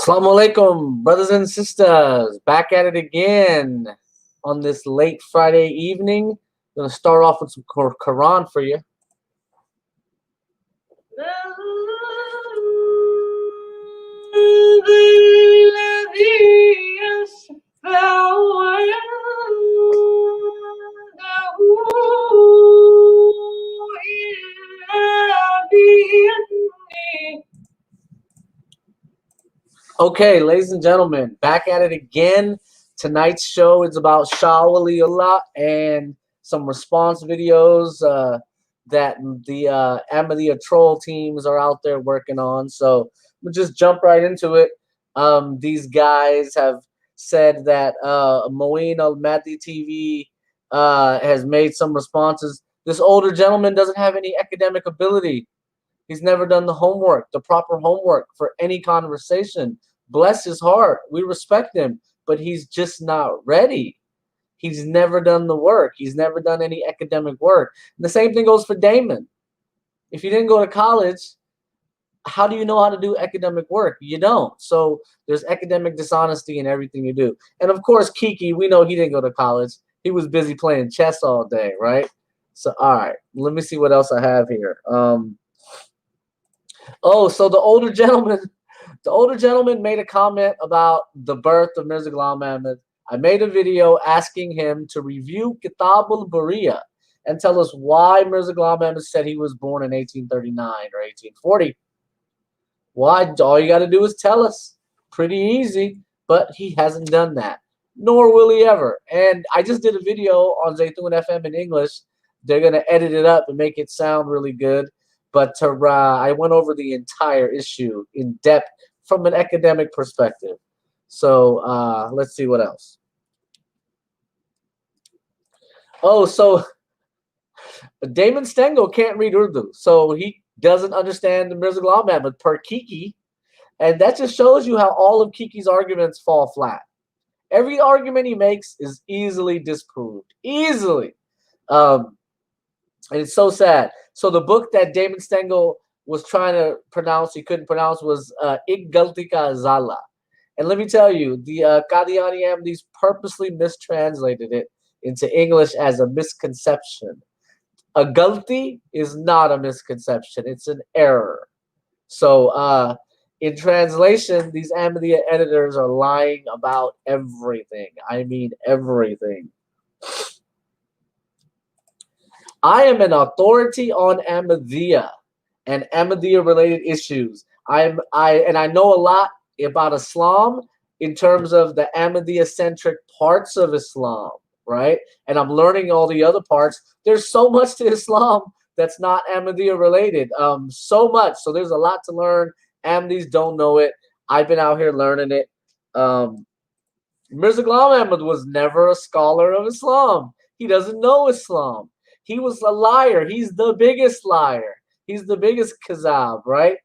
Assalamu alaikum, brothers and sisters. Back at it again on this late Friday evening. I'm going to start off with some Quran for you. Okay, ladies and gentlemen, back at it again. Tonight's show is about Shah Wali-Ullah and some response videos that the Ahmadiyya troll teams are out there working on. So we'll just jump right into it. These guys have said that Moeen al-Mahdi TV has made some responses. This older gentleman doesn't have any academic ability. He's never done the homework, the proper homework for any conversation. Bless his heart. We respect him, but he's just not ready. He's never done the work. He's never done any academic work. And the same thing goes for Damon. If you didn't go to college, how do you know how to do academic work? You don't. So there's academic dishonesty in everything you do. And of course, Kiki, we know he didn't go to college. He was busy playing chess all day, right? So, all right, let me see what else I have here. Oh, so the older gentleman made a comment about the birth of Mirza Ghulam Ahmad. I made a video asking him to review Kitab al-Bariya and tell us why Mirza Ghulam Ahmad said he was born in 1839 or 1840. Why? All you got to do is tell us. Pretty easy, but he hasn't done that, nor will he ever. And I just did a video on Zaytoon FM in English. They're going to edit it up and make it sound really good. But I went over the entire issue in depth from an academic perspective. So let's see what else. Oh, so Damon Stengel can't read Urdu, so he doesn't understand the Mirza Ghulam Ahmad per Kiki, and that just shows you how all of Kiki's arguments fall flat. Every argument he makes is easily disproved, easily. And it's so sad. So the book that Damon Stengel was trying to pronounce, he couldn't pronounce, was Ik Galti Ka Zala. And let me tell you, the Qadiani Ahmadis purposely mistranslated it into English as a misconception. A galti is not a misconception. It's an error. So in translation, these Ahmadiyya editors are lying about everything. I mean everything. I am an authority on Ahmadiyya and Ahmadiyya-related issues. I know a lot about Islam in terms of the Ahmadiyya-centric parts of Islam, right? And I'm learning all the other parts. There's so much to Islam that's not Ahmadiyya-related, so much. So there's a lot to learn. Ahmadis don't know it. I've been out here learning it. Mirza Ghulam Ahmad was never a scholar of Islam. He doesn't know Islam. He was a liar. He's the biggest liar. He's the biggest kazab, right?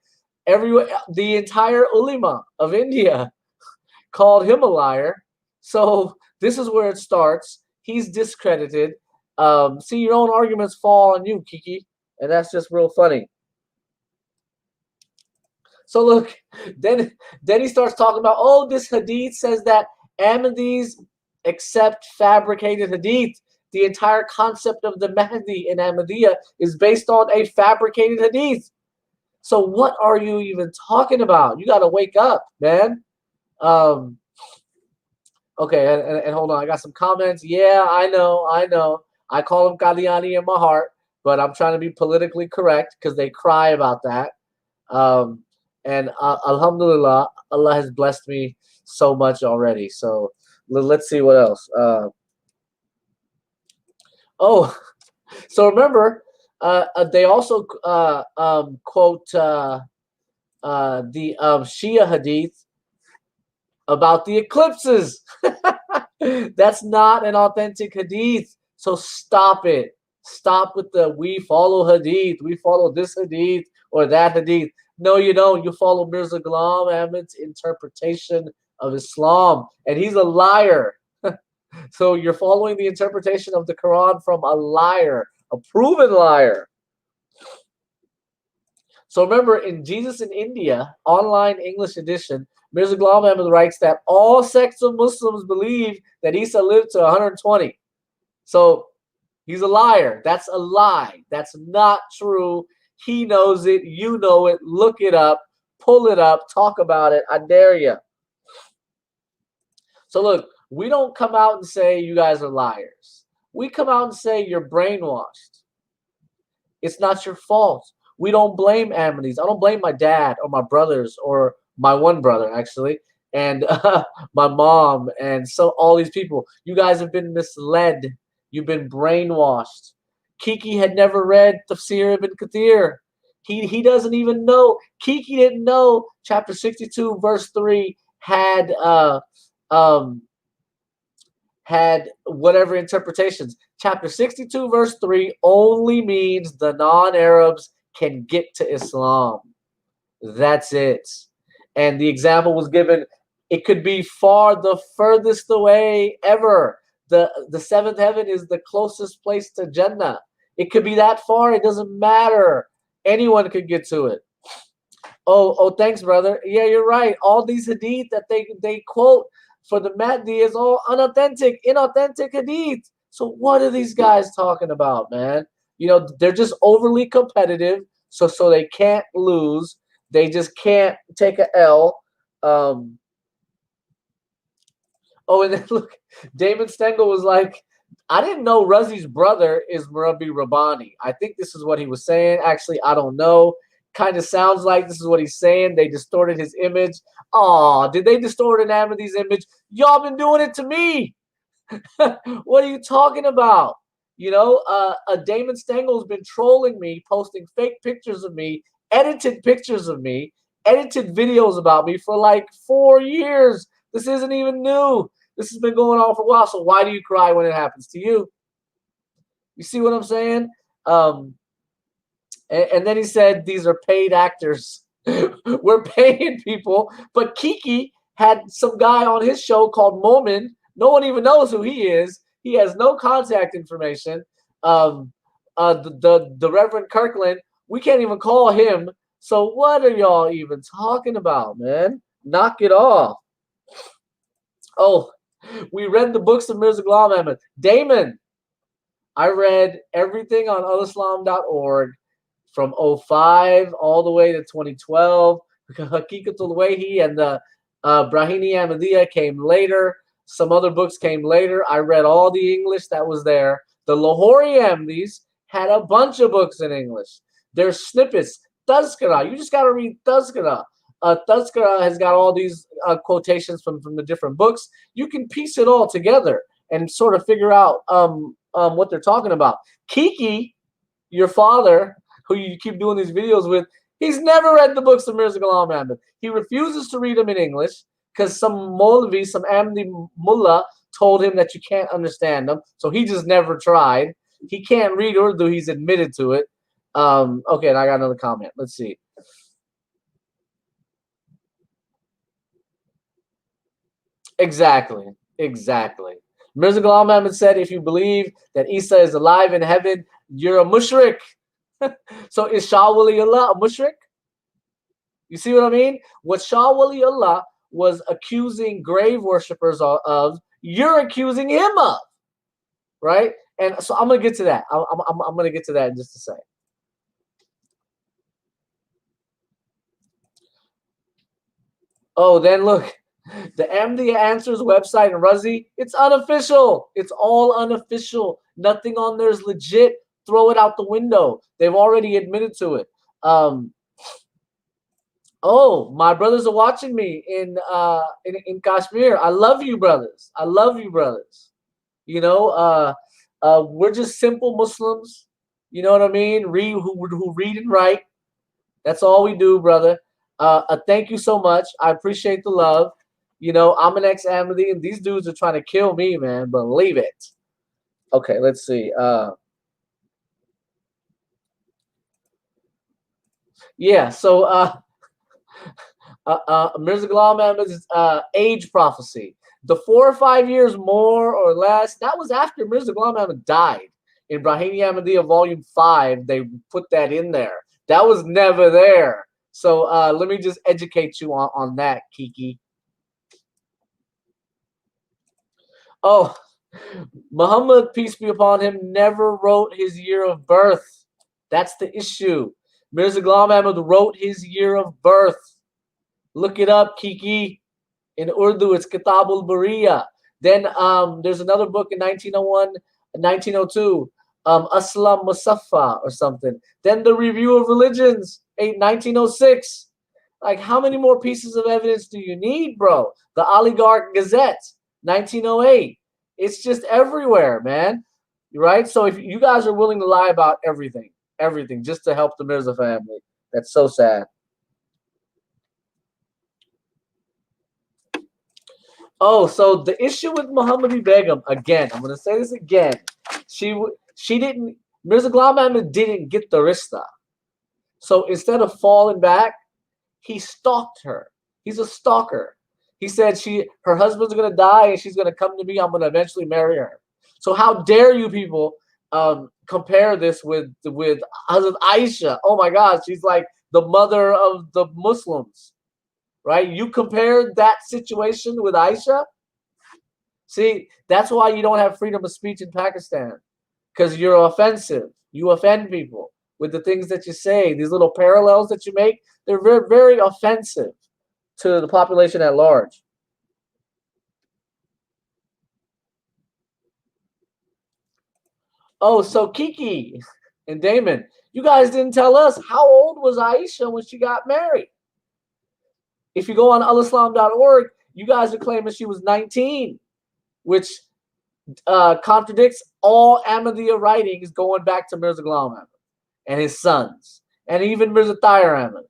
The entire ulema of India called him a liar. So this is where it starts. He's discredited. See, your own arguments fall on you, Kiki, and that's just real funny. So look, then he starts talking about, oh, this hadith says that Ahmadis accept fabricated hadith. The entire concept of the Mahdi in Ahmadiyya is based on a fabricated hadith. So what are you even talking about? You got to wake up, man. Okay, and hold on. I got some comments. Yeah, I know. I call him Qadiani in my heart, but I'm trying to be politically correct because they cry about that. And alhamdulillah, Allah has blessed me so much already. So let's see what else. Oh, so remember, they also quote the Shia hadith about the eclipses. That's not an authentic hadith. So stop it. Stop with the we follow hadith. We follow this hadith or that hadith. No, you don't. You follow Mirza Ghulam Ahmad's interpretation of Islam, and he's a liar. So you're following the interpretation of the Quran from a liar, a proven liar. So remember, in Jesus in India, online English edition, Mirza Ghulam Ahmad writes that all sects of Muslims believe that Isa lived to 120. So he's a liar. That's a lie. That's not true. He knows it. You know it. Look it up. Pull it up. Talk about it. I dare you. So look, we don't come out and say you guys are liars. We come out and say you're brainwashed. It's not your fault. We don't blame Ahmadis. I don't blame my dad or my brothers or my one brother, actually, and my mom and so all these people. You guys have been misled. You've been brainwashed. Kiki had never read Tafsir ibn Kathir. He doesn't even know. Kiki didn't know chapter 62, verse 3 had whatever interpretations. Chapter 62, verse 3 only means the non-Arabs can get to Islam. That's it. And the example was given, it could be far the furthest away ever. The seventh heaven is the closest place to Jannah. It could be that far. It doesn't matter. Anyone could get to it. Oh, thanks, brother. Yeah, you're right. All these hadith that they quote for the Mahdi is all inauthentic hadith. So what are these guys talking about, man? You know, they're just overly competitive, so they can't lose. They just can't take a L. Oh, and then look, Damon Stengel was like, I didn't know Razi's brother is Murabi Rabbani. I think this is what he was saying. Actually, I don't know. Kind of sounds like this is what he's saying. They distorted his image. Oh, did they distort an Ahmadi's image? Y'all been doing it to me. What are you talking about? You know, Damon Stengel's been trolling me, posting fake pictures of me, edited pictures of me, edited videos about me for like 4 years. This isn't even new. This has been going on for a while. So why do you cry when it happens to you? You see what I'm saying? And then he said, these are paid actors. We're paying people. But Kiki had some guy on his show called Momin. No one even knows who he is. He has no contact information. The Reverend Kirkland, we can't even call him. So what are y'all even talking about, man? Knock it off. Oh, we read the books of Mirza Ghulam Ahmad. Damon, I read everything on alislam.org from 05 all the way to 2012. Hakikatul Wahi and the Brahini Ahmadiyya came later. Some other books came later. I read all the English that was there. The Lahori Ahmadis had a bunch of books in English. There's snippets. Tazkara, you just got to read Tazkara. Tazkara has got all these quotations from the different books. You can piece it all together and sort of figure out what they're talking about. Kiki, your father, who you keep doing these videos with, he's never read the books of Mirza Ghulam Ahmad. He refuses to read them in English because some Maulvi, some Ahmadi mullah, told him that you can't understand them. So he just never tried. He can't read Urdu. He's admitted to it. Okay, and I got another comment. Let's see. Exactly. Mirza Ghulam Ahmad said, if you believe that Isa is alive in heaven, you're a mushrik. So is Shah Wali-Ullah a mushrik? You see what I mean? What Shah Wali-Ullah was accusing grave worshippers of, you're accusing him of, right? And so I'm going to get to that. I'm going to get to that in just a second. Oh, then look. The Ahmadiyya Answers website in Razi, it's unofficial. It's all unofficial. Nothing on there is legit. Throw it out the window. They've already admitted to it. Oh, my brothers are watching me in Kashmir. I love you, brothers. I love you, brothers. You know, we're just simple Muslims. You know what I mean? Who read and write. That's all we do, brother. Thank you so much. I appreciate the love. You know, I'm an ex-Ahmadi, and these dudes are trying to kill me, man. Believe it. Okay, let's see. Yeah, so Mirza Ghulam Ahmad's age prophecy. The 4 or 5 years more or less, that was after Mirza Ghulam Ahmad died. In Brahimi Ahmadiyya Volume 5, they put that in there. That was never there. So let me just educate you on that, Kiki. Oh, Muhammad, peace be upon him, never wrote his year of birth. That's the issue. Mirza Ghulam Ahmad wrote his year of birth. Look it up, Kiki. In Urdu, it's Kitabul Bariya. Then there's another book in 1901, 1902, Aslam Musaffa or something. Then the Review of Religions, 1906. Like, how many more pieces of evidence do you need, bro? The Oligarch Gazette, 1908. It's just everywhere, man. Right? So if you guys are willing to lie about everything, just to help the Mirza family, that's so sad. Oh, so the issue with Muhammadi Begum, again, I'm going to say this again. She didn't, Mirza Ghulam Ahmad didn't get the rista. So instead of falling back, he stalked her. He's a stalker. He said her husband's going to die and she's going to come to me. I'm going to eventually marry her. So how dare you people compare this with Hazrat Aisha? Oh my God, she's like the mother of the Muslims. Right? You compared that situation with Aisha? See, that's why you don't have freedom of speech in Pakistan. Because you're offensive. You offend people with the things that you say. These little parallels that you make, they're very, very offensive to the population at large. Oh, so Kiki and Damon, you guys didn't tell us, how old was Aisha when she got married? If you go on alislam.org, you guys are claiming she was 19, which contradicts all Ahmadiyya writings going back to Mirza Ghulam Ahmad and his sons, and even Mirza Tahir Ahmad.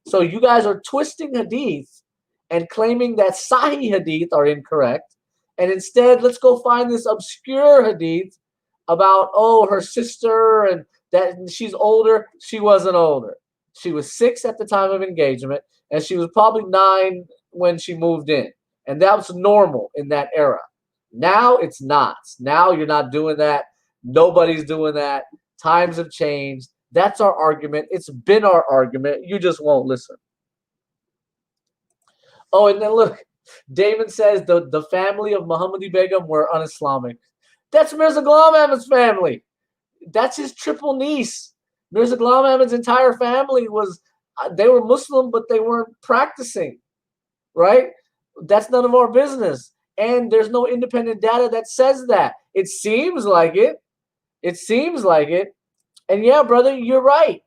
So you guys are twisting hadith and claiming that Sahih hadith are incorrect, and instead let's go find this obscure hadith about, oh, her sister and that she's older. She wasn't older. She was 6 at the time of engagement, and she was probably 9 when she moved in. And that was normal in that era. Now it's not. Now you're not doing that. Nobody's doing that. Times have changed. That's our argument. It's been our argument. You just won't listen. Oh, and then look, Damon says the family of Muhammadi Begum were un-Islamic. That's Mirza Ghulam Ahmad's family. That's his triple niece. Mirza Ghulam Ahmad's entire family they were Muslim, but they weren't practicing, right? That's none of our business. And there's no independent data that says that. It seems like it. It seems like it. And yeah, brother, you're right.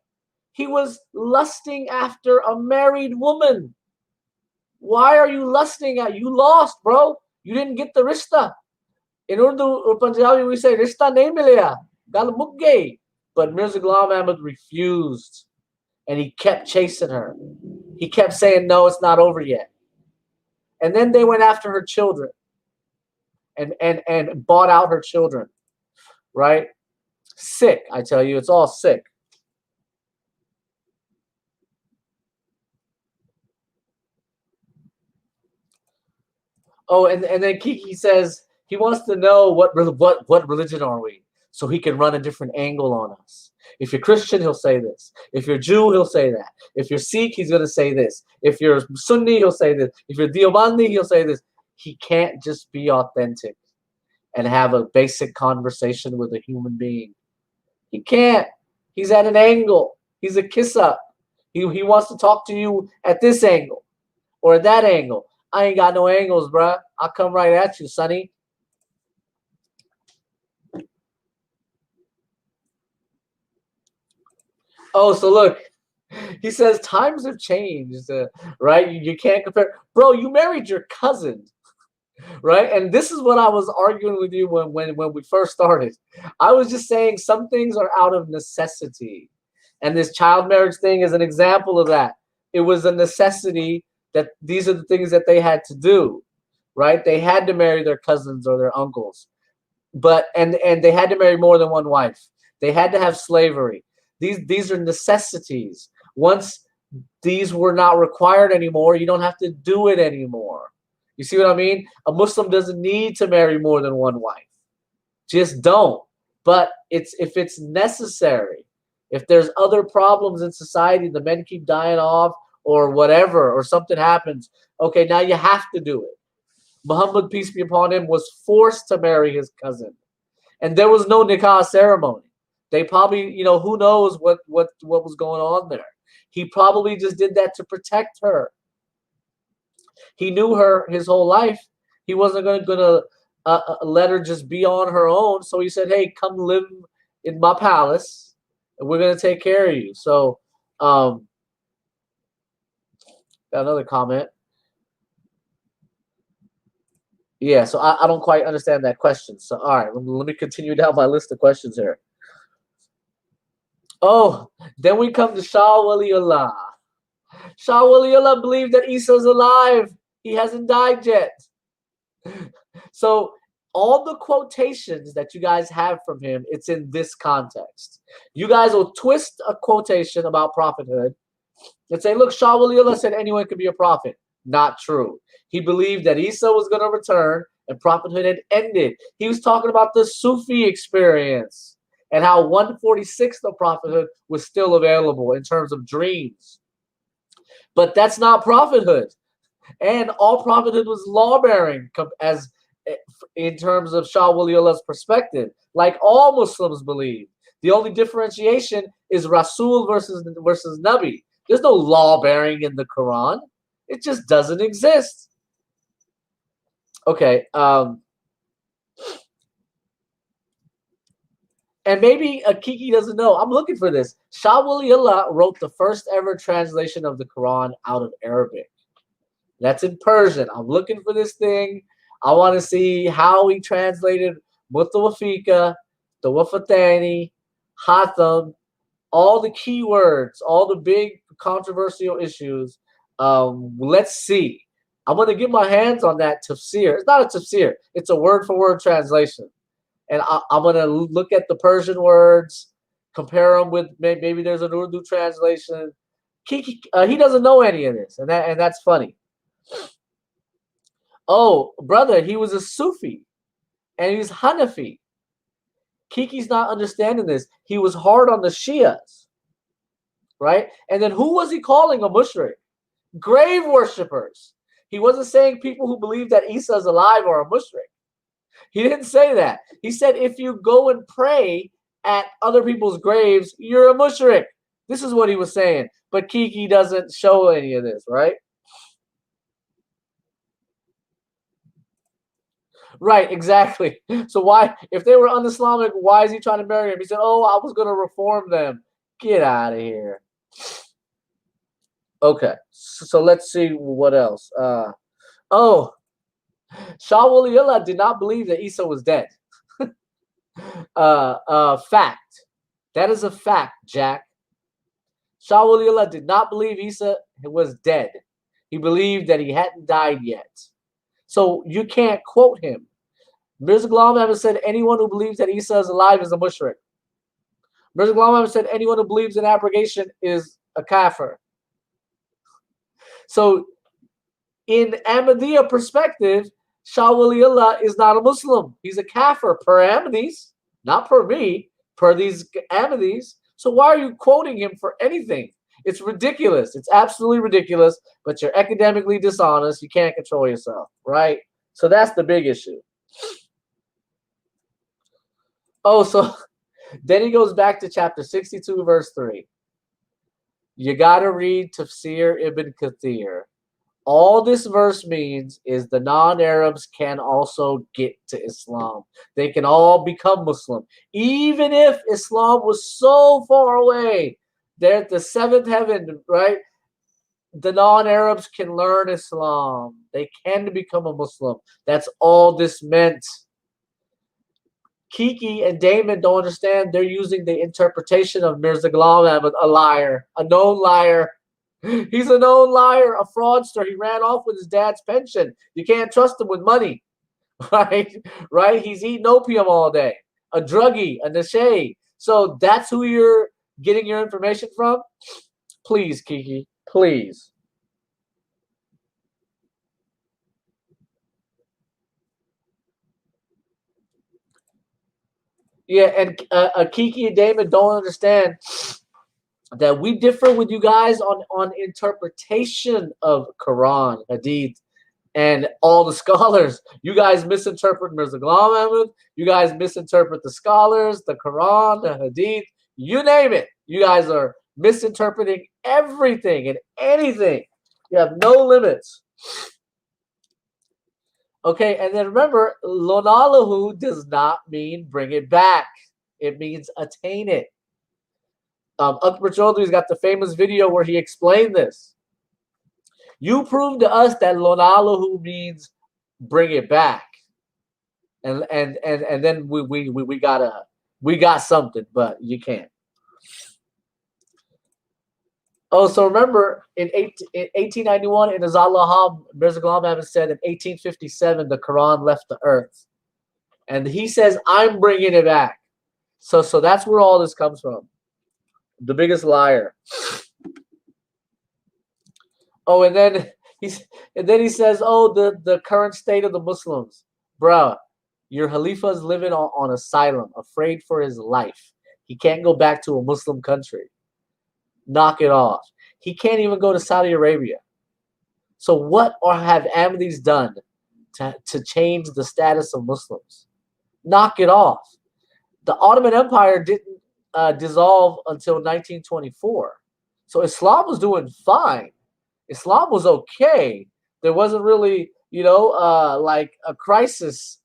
He was lusting after a married woman. Why are you lusting at? You lost, bro. You didn't get the rishta. In Urdu or Punjabi, we say rishta nahi milaya. Gal muk gayi. But Mirza Ghulam Ahmad refused. And he kept chasing her. He kept saying, no, it's not over yet. And then they went after her children and bought out her children, right? Sick, I tell you, it's all sick. Oh, and then Kiki says he wants to know what religion are we, so he can run a different angle on us. If you're Christian, he'll say this. If you're Jew, he'll say that. If you're Sikh, he's going to say this. If you're Sunni, he'll say this. If you're Deobandi, he'll say this. He can't just be authentic and have a basic conversation with a human being. He can't. He's at an angle. He's a kiss up. He wants to talk to you at this angle or at that angle. I ain't got no angles, bruh. I'll come right at you, sonny. Oh, so look, he says times have changed, right? You can't compare. Bro, you married your cousin, right? And this is what I was arguing with you when we first started. I was just saying some things are out of necessity. And this child marriage thing is an example of that. It was a necessity that these are the things that they had to do, right? They had to marry their cousins or their uncles. But and they had to marry more than one wife. They had to have slavery. These are necessities. Once these were not required anymore, you don't have to do it anymore. You see what I mean? A Muslim doesn't need to marry more than one wife. Just don't. But if it's necessary, If there's other problems in society, the men keep dying off or whatever, or something happens, okay, now you have to do it. Muhammad, peace be upon him, was forced to marry his cousin. And there was no nikah ceremony. They probably, who knows what was going on there. He probably just did that to protect her. He knew her his whole life. He wasn't going to let her just be on her own. So he said, hey, come live in my palace, and we're going to take care of you. So, got another comment. Yeah, so I don't quite understand that question. So, all right, let me continue down my list of questions here. Oh, then we come to Shah Wali-Ullah. Shah Wali-Ullah believed that Isa's alive. He hasn't died yet. So all the quotations that you guys have from him, it's in this context. You guys will twist a quotation about prophethood and say, look, Shah Wali-Ullah said anyone could be a prophet. Not true. He believed that Isa was going to return and prophethood had ended. He was talking about the Sufi experience and how 1/46 of prophethood was still available in terms of dreams. But that's not prophethood. And all prophethood was law-bearing as in terms of Shah Wali-Ullah's perspective, like all Muslims believe. The only differentiation is Rasul versus Nabi. There's no law-bearing in the Quran. It just doesn't exist. Okay. And maybe Kiki doesn't know. I'm looking for this. Shah Wali-Ullah wrote the first ever translation of the Quran out of Arabic. That's in Persian. I'm looking for this thing. I want to see how he translated Mutawafika, Tawafatani, Hatham, all the keywords, all the big controversial issues. Let's see. I'm going to get my hands on that tafsir. It's not a tafsir. It's a word-for-word translation. And I'm going to look at the Persian words, compare them with maybe there's an Urdu translation. Kiki, he doesn't know any of this, and that's funny. Oh, brother, he was a Sufi, and he's Hanafi. Kiki's not understanding this. He was hard on the Shias, right? And then who was he calling a mushrik? Grave worshippers. He wasn't saying people who believe that Isa is alive are a mushrik. He didn't say that. He said if you go and pray at other people's graves, you're a mushrik. This is what he was saying. But Kiki doesn't show any of this, right? Right, exactly. So why, if they were un-Islamic, why is he trying to marry him? He said, oh, I was going to reform them. Get out of here. Okay, so let's see what else. Oh, Shah Wali-Ullah did not believe that Isa was dead. Fact. That is a fact, Jack. Shah Wali-Ullah did not believe Isa was dead. He believed that he hadn't died yet. So you can't quote him. Mirza Ghulam Ahmad said anyone who believes that Isa is alive is a mushrik. Mirza Ghulam Ahmad said anyone who believes in abrogation is a kafir. So in Ahmadiyya perspective, Shah Wali-Ullah is not a Muslim. He's a kafir per Ahmadis, not per me, per these Ahmadis. So why are you quoting him for anything? It's ridiculous. It's absolutely ridiculous, but you're academically dishonest. You can't control yourself, right? So that's the big issue. Oh, so then he goes back to chapter 62, verse 3. You got to read Tafsir Ibn Kathir. All this verse means is the non-Arabs can also get to Islam. They can all become Muslim. Even if Islam was so far away, they're at the seventh heaven, right? The non-Arabs can learn Islam. They can become a Muslim. That's all this meant. Kiki and Damon don't understand. They're using the interpretation of Mirza Ghulam Ahmad, a liar, a known liar. He's a known liar, a fraudster. He ran off with his dad's pension. You can't trust him with money, right? Right? He's eating opium all day, a druggie, a nashe. So that's who you're getting your information from? Please, Kiki, please. Yeah, and Kiki and Damon don't understand. that we differ with you guys on interpretation of Quran, Hadith, and all the scholars. You guys misinterpret Mirza Ghulam Ahmad. You guys misinterpret the scholars, the Quran, the Hadith, you name it. You guys are misinterpreting everything and anything. You have no limits. Okay, and then remember, Lonalahu does not mean bring it back. It means attain it. Akbar Chaudhry's got the famous video where he explained this. You prove to us that Lonalahu means bring it back, and then we got something, but you can't. Oh, so remember in 1891 in Azallah, Mirza Ghulam Ahmad said in 1857 the Quran left the earth, and he says I'm bringing it back. So that's where all this comes from. The biggest liar. Oh, and then he says, oh, the current state of the Muslims, bruh. Your Khalifa is living on asylum, afraid for his life. He can't go back to a Muslim country. Knock it off. He can't even go to Saudi Arabia. So what have Ahmadis done to change the status of Muslims? Knock it off. The Ottoman Empire didn't dissolve until 1924. So Islam was doing fine. Islam was okay. There wasn't really, like a crisis.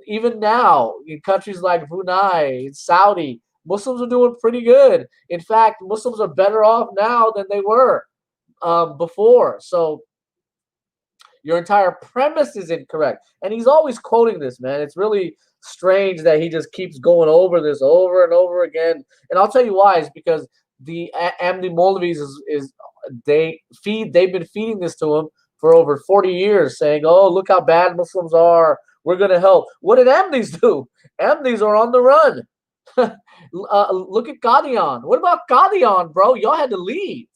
Even now, in countries like Brunei, Saudi, Muslims are doing pretty good. In fact, Muslims are better off now than they were before. So your entire premise is incorrect. And he's always quoting this, man. It's really strange that he just keeps going over this over and over again. And I'll tell you why. It's because the Ahmadi Maulvis they've been feeding this to him for over 40 years, saying, oh, look how bad Muslims are. We're going to help. What did Ahmadis do? Ahmadis are on the run. Look at Qadian. What about Qadian, bro? Y'all had to leave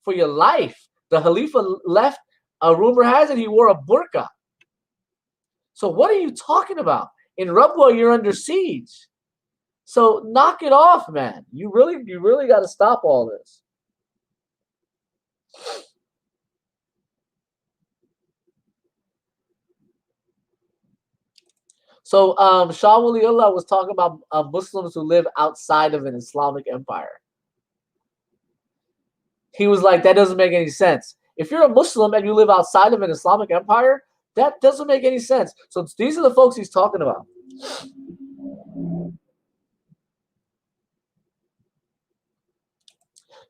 for your life. The Khalifa left. A rumor has it he wore a burqa. So what are you talking about? In Rabwa, you're under siege. So knock it off, man. You really got to stop all this. So Shah Wali-Ullah was talking about Muslims who live outside of an Islamic empire. He was like, that doesn't make any sense. If you're a Muslim and you live outside of an Islamic empire, that doesn't make any sense. So these are the folks he's talking about.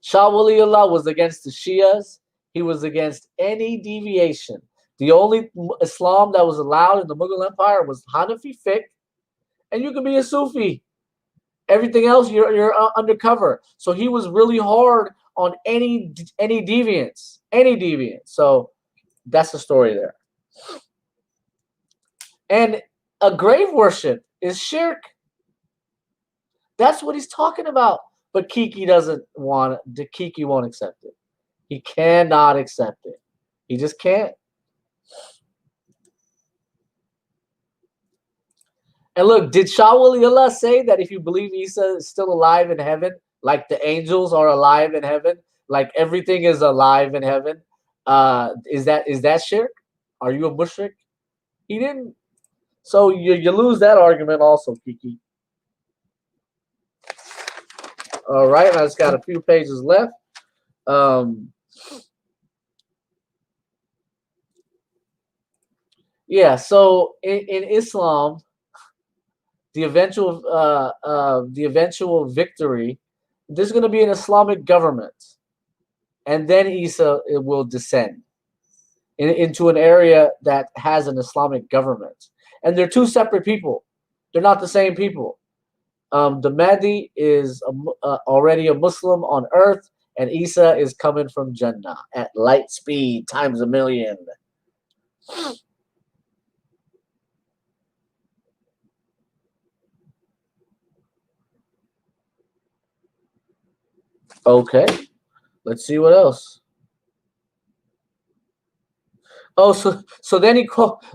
Shah Wali-Ullah was against the Shias. He was against any deviation. The only Islam that was allowed in the Mughal Empire was Hanafi fiqh, and you can be a Sufi. Everything else, you're undercover. So he was really hard on any deviance, So that's the story there. And a grave worship is shirk. That's what he's talking about. But Kiki doesn't want it. Kiki won't accept it. He cannot accept it. He just can't. And look, did Shah Wali-Ullah say that if you believe Isa is still alive in heaven, like the angels are alive in heaven, like everything is alive in heaven, is that shirk? Are you a mushrik? He didn't. So you lose that argument also, Kiki. All right, I just got a few pages left. Yeah, so in Islam, the eventual victory, there's going to be an Islamic government, and then Isa will descend into an area that has an Islamic government, and they're two separate people. They're not the same people. The Mahdi is already a Muslim on earth, and Isa is coming from Jannah at light speed times a million. Okay, let's see what else. Oh, so then he quotes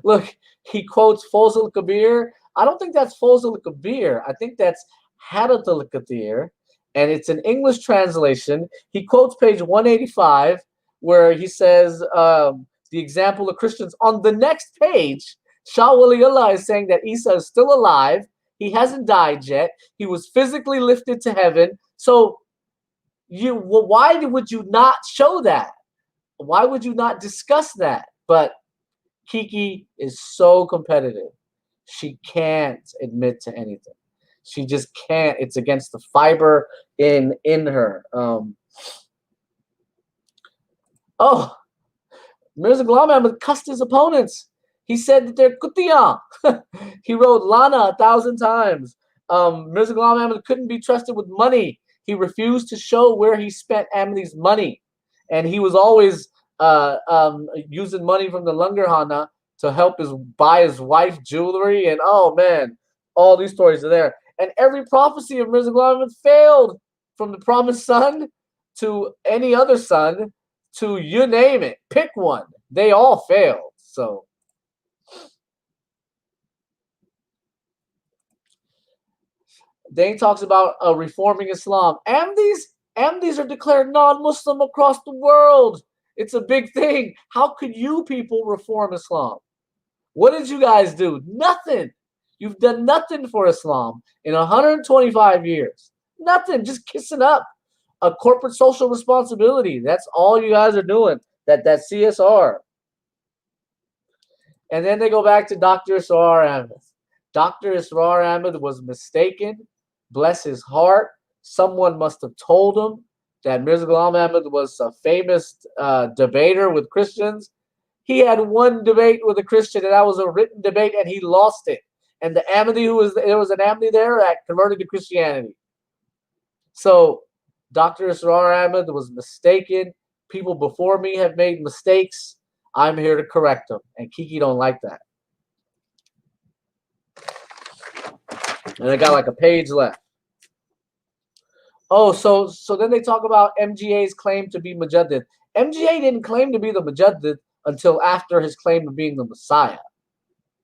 Fawz al-Kabir. I don't think that's Fawz al-Kabir. I think that's Hadat al-Kathir. and it's an English translation. He quotes page 185, where he says the example of Christians. On the next page, Shah Wali-Ullah is saying that Isa is still alive. He hasn't died yet. He was physically lifted to heaven. So why would you not show that? Why would you not discuss that? But Kiki is so competitive. She can't admit to anything. She just can't. It's against the fiber in her. Oh, Mirza Ghulam Ahmad cussed his opponents. He said that they're kutiya. He wrote Lana 1,000 times. Mirza Ghulam Ahmad couldn't be trusted with money. He refused to show where he spent Ahmadi's money. And he was always using money from the Langarhana to help buy his wife jewelry. And oh man, all these stories are there. And every prophecy of Mirza Ghulam Ahmad failed, from the promised son to any other son to you name it. Pick one. They all failed. So then he talks about reforming Islam. Ahmadis are declared non-Muslim across the world. It's a big thing. How could you people reform Islam? What did you guys do? Nothing. You've done nothing for Islam in 125 years. Nothing. Just kissing up a corporate social responsibility. That's all you guys are doing. That CSR. And then they go back to Dr. Israr Ahmed. Dr. Israr Ahmed was mistaken. Bless his heart. Someone must have told him that Mirza Ghulam Ahmed was a famous debater with Christians. He had one debate with a Christian, and that was a written debate, and he lost it. And the Ahmadi there was an Ahmadi there that converted to Christianity. So Dr. Israr Ahmed was mistaken. People before me have made mistakes. I'm here to correct them, and Kiki don't like that. And I got like a page left. Oh, so then they talk about MGA's claim to be Mujaddid. MGA didn't claim to be the Mujaddid until after his claim of being the Messiah.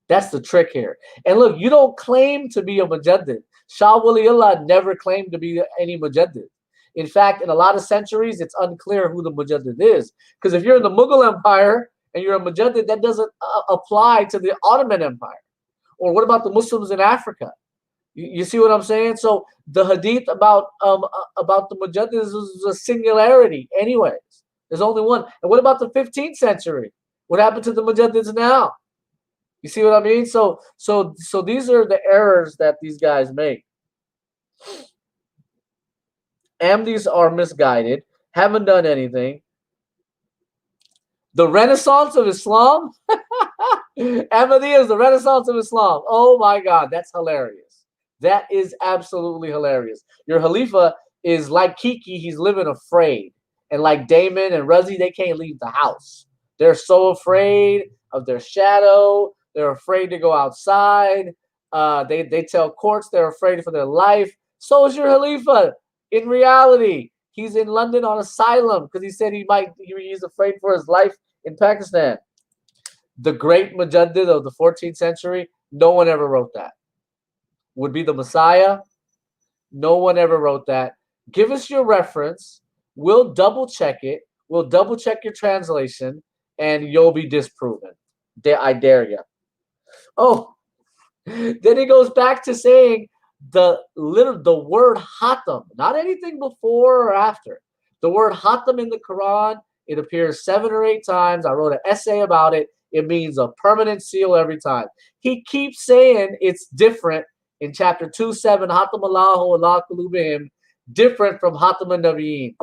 That's the trick here. And look, you don't claim to be a Mujaddid. Shah Wali-Ullah never claimed to be any Mujaddid. In fact, in a lot of centuries, it's unclear who the Mujaddid is. Because if you're in the Mughal Empire and you're a Mujaddid, that doesn't apply to the Ottoman Empire. Or what about the Muslims in Africa? You see what I'm saying? So the hadith about the Mujaddids is a singularity anyways. There's only one. And what about the 15th century? What happened to the Mujaddids now? You see what I mean? So these are the errors that these guys make. Ahmadis are misguided, haven't done anything. The Renaissance of Islam? Ahmadiyya is the Renaissance of Islam. Oh my God, that's hilarious. That is absolutely hilarious. Your Khalifa is like Kiki, he's living afraid. And like Damon and Razi, they can't leave the house. They're so afraid of their shadow. They're afraid to go outside. They tell courts they're afraid for their life. So is your Khalifa. In reality, he's in London on asylum because he said he's afraid for his life in Pakistan. The great Mujaddid of the 14th century, no one ever wrote that. Would be the Messiah. No one ever wrote that. Give us your reference. We'll double check it. We'll double check your translation, and you'll be disproven. I dare you. Oh, then he goes back to saying the word hatam, not anything before or after. The word hatam in the Quran, it appears 7 or 8 times. I wrote an essay about it. It means a permanent seal every time. He keeps saying it's different in chapter 2:7, hatam Allahu ala qulubihim, different from hatam an-nabiyyin.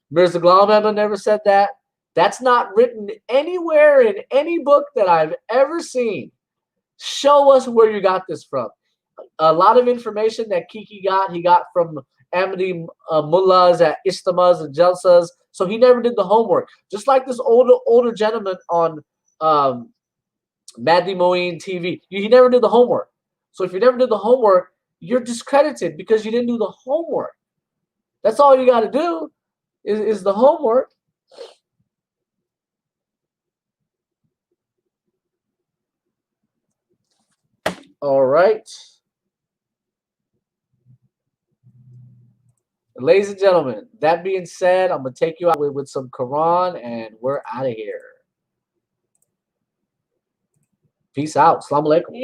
Mirza Ghulam Ahmad never said that. That's not written anywhere in any book that I've ever seen. Show us where you got this from. A lot of information that Kiki got, he got from Ahmadi mullahs at istamas and jalsas. So he never did the homework. Just like this older gentleman on Maddi Moeen TV. He never did the homework. So if you never did the homework, you're discredited because you didn't do the homework. That's all you got to do is the homework. All right. Ladies and gentlemen, that being said, I'm going to take you out with some Quran, and we're out of here. Peace out. Assalamu alaikum.